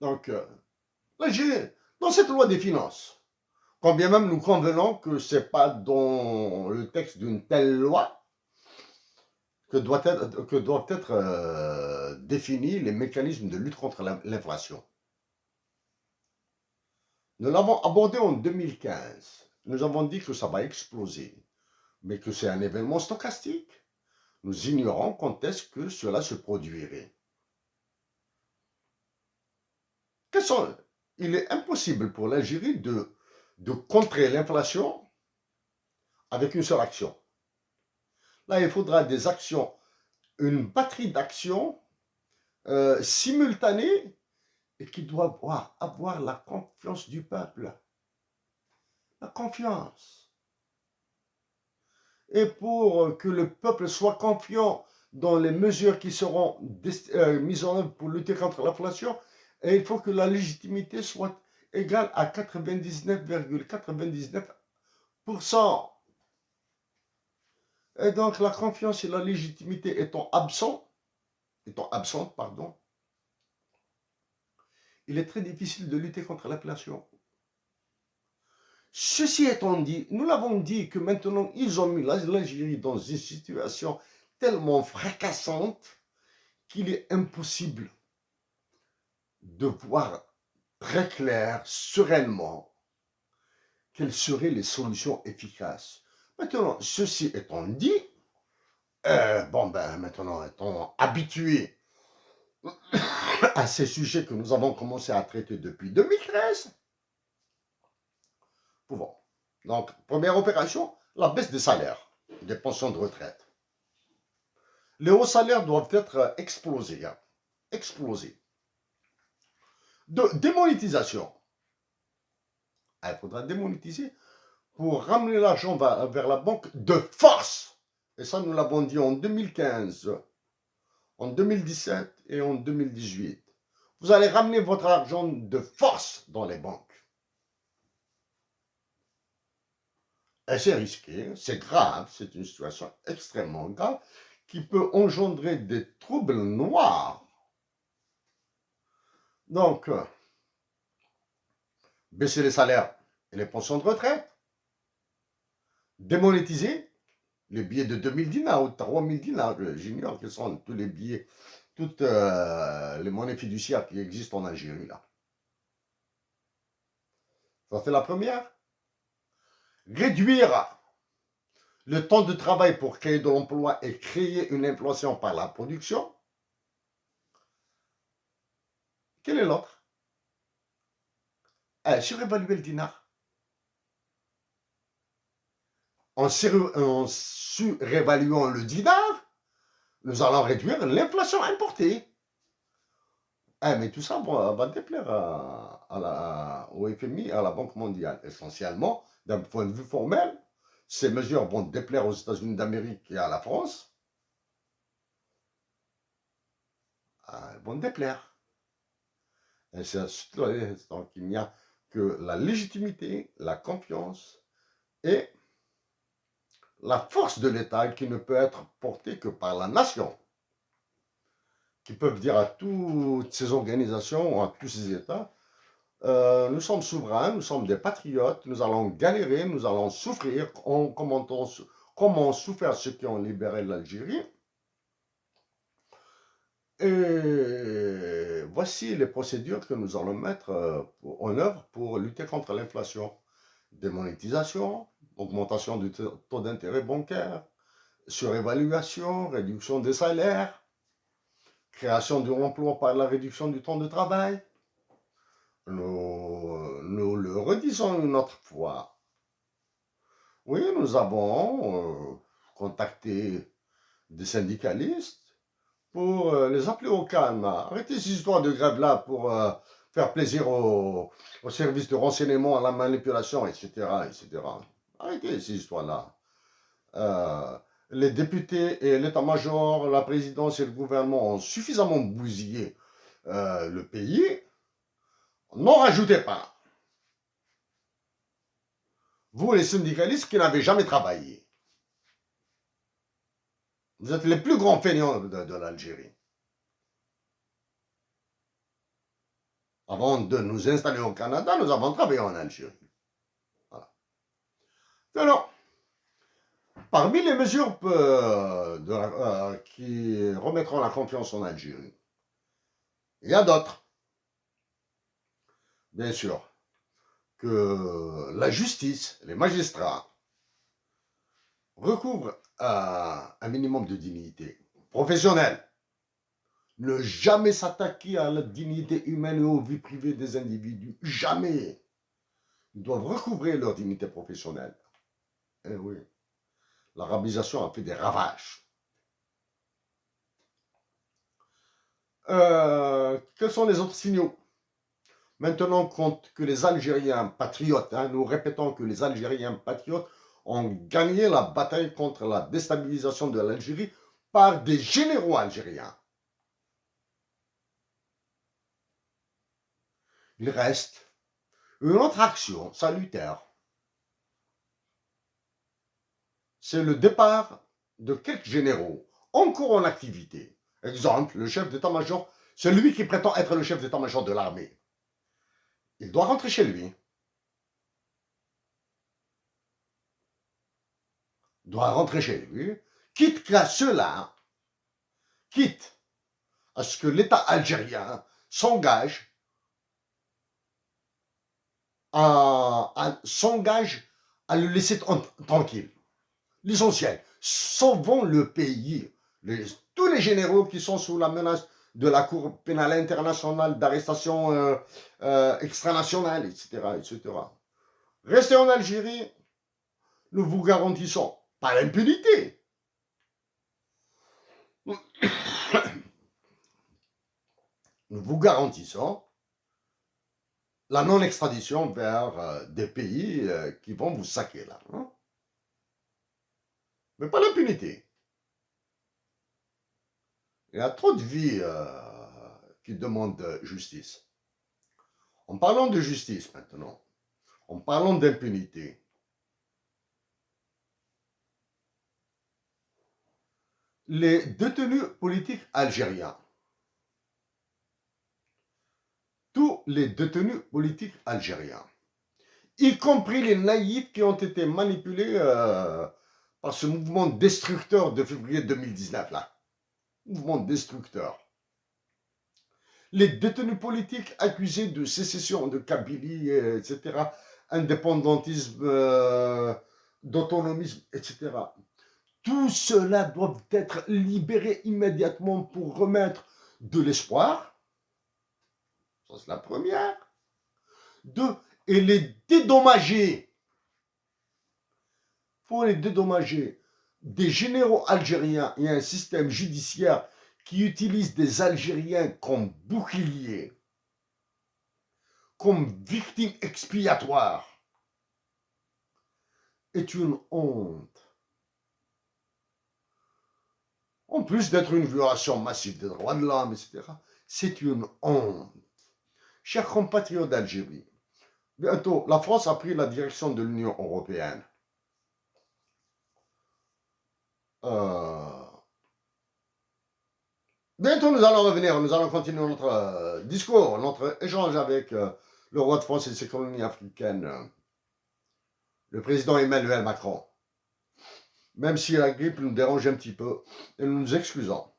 Donc, l'Algérie, dans cette loi des finances, quand bien même nous convenons que ce n'est pas dans le texte d'une telle loi que doivent être définis les mécanismes de lutte contre l'inflation. Nous l'avons abordé en 2015. Nous avons dit que ça va exploser, mais que c'est un événement stochastique. Nous ignorons quand est-ce que cela se produirait. Il est impossible pour l'Algérie de contrer l'inflation avec une seule action. Là, il faudra des actions, une batterie d'actions simultanées et qui doivent avoir la confiance du peuple. La confiance. Et pour que le peuple soit confiant dans les mesures qui seront mises en œuvre pour lutter contre l'inflation, il faut que la légitimité soit égale à 99,99%. Et donc la confiance et la légitimité étant absentes, il est très difficile de lutter contre l'inflation. Ceci étant dit, nous l'avons dit que maintenant ils ont mis l'Algérie dans une situation tellement fracassante qu'il est impossible de voir très clair, sereinement, quelles seraient les solutions efficaces. Maintenant, ceci étant dit, maintenant étant habitués à ces sujets que nous avons commencé à traiter depuis 2013, pouvons. Donc, première opération, la baisse des salaires, des pensions de retraite. Les hauts salaires doivent être explosés. Explosés. De démonétisation. Il faudra démonétiser pour ramener l'argent vers la banque de force. Et ça, nous l'avons dit en 2015, en 2017 et en 2018. Vous allez ramener votre argent de force dans les banques. Et c'est risqué, c'est grave, c'est une situation extrêmement grave qui peut engendrer des troubles noirs. Donc, baisser les salaires et les pensions de retraite, démonétiser les billets de 2000 dinars ou 3000 dinars, j'ignore quels sont tous les billets, toutes les monnaies fiduciaires qui existent en Algérie là. Ça c'est la première. Réduire le temps de travail pour créer de l'emploi et créer une inflation par la production. Quel est l'autre? Surévaluer le dinar. En surévaluant le dinar, nous allons réduire l'inflation importée. Mais tout ça va déplaire au FMI et à la Banque mondiale. Essentiellement, d'un point de vue formel, ces mesures vont déplaire aux États-Unis d'Amérique et à la France. Elles vont déplaire. Et donc, il n'y a que la légitimité, la confiance et la force de l'État qui ne peut être portée que par la nation, qui peuvent dire à toutes ces organisations, à tous ces États, nous sommes souverains, nous sommes des patriotes, nous allons galérer, nous allons souffrir, comment ont souffert ceux qui ont libéré l'Algérie. Et voici les procédures que nous allons mettre en œuvre pour lutter contre l'inflation. Démonétisation, augmentation du taux d'intérêt bancaire, surévaluation, réduction des salaires, création de l'emploi par la réduction du temps de travail. Nous le redisons une autre fois. Oui, nous avons contacté des syndicalistes pour les appeler au calme. Arrêtez ces histoires de grève-là pour faire plaisir aux services de renseignement, à la manipulation, etc., etc. Arrêtez ces histoires-là. Les députés et l'état-major, la présidence et le gouvernement ont suffisamment bousillé le pays. N'en rajoutez pas. Vous, les syndicalistes qui n'avez jamais travaillé. Vous êtes les plus grands feignants de l'Algérie. Avant de nous installer au Canada, nous avons travaillé en Algérie. Voilà. Alors, parmi les mesures qui remettront la confiance en Algérie, il y a d'autres. Bien sûr, que la justice, les magistrats, recouvrent un minimum de dignité professionnelle. Ne jamais s'attaquer à la dignité humaine et aux vies privées des individus. Jamais. Ils doivent recouvrer leur dignité professionnelle. Eh oui, l'arabisation a fait des ravages. Quels sont les autres signaux? Maintenant, compte que les Algériens patriotes, nous répétons que les Algériens patriotes ont gagné la bataille contre la déstabilisation de l'Algérie par des généraux algériens. Il reste une autre action salutaire. C'est le départ de quelques généraux encore en activité. Exemple, le chef d'état-major, celui qui prétend être le chef d'état-major de l'armée. Il doit rentrer chez lui. Doit rentrer chez lui, quitte qu'à cela, quitte à ce que l'État algérien s'engage à le laisser tranquille. L'essentiel, sauvons le pays. Tous les généraux qui sont sous la menace de la Cour pénale internationale, d'arrestation extranationale, etc., etc. Restez en Algérie, nous vous garantissons pas l'impunité. Nous vous garantissons la non-extradition vers des pays qui vont vous saquer là. Hein? Mais pas l'impunité. Il y a trop de vies qui demandent justice. En parlant de justice maintenant, en parlant d'impunité, les détenus politiques algériens, tous les détenus politiques algériens, y compris les naïfs qui ont été manipulés par ce mouvement destructeur de février 2019 là. Mouvement destructeur. Les détenus politiques accusés de sécession, de Kabylie, etc., indépendantisme, d'autonomisme, etc. Tout cela doit être libéré immédiatement pour remettre de l'espoir. Ça, c'est la première. Deux, et les dédommager. Pour les dédommager, des généraux algériens et un système judiciaire qui utilise des Algériens comme boucliers, comme victimes expiatoires, est une honte. En plus d'être une violation massive des droits de l'homme, etc., c'est une honte. Chers compatriotes d'Algérie, bientôt, la France a pris la direction de l'Union européenne. Bientôt, nous allons revenir, nous allons continuer notre discours, notre échange avec le roi de France et ses colonies africaines, le président Emmanuel Macron. Même si la grippe nous dérange un petit peu, et nous nous excusons.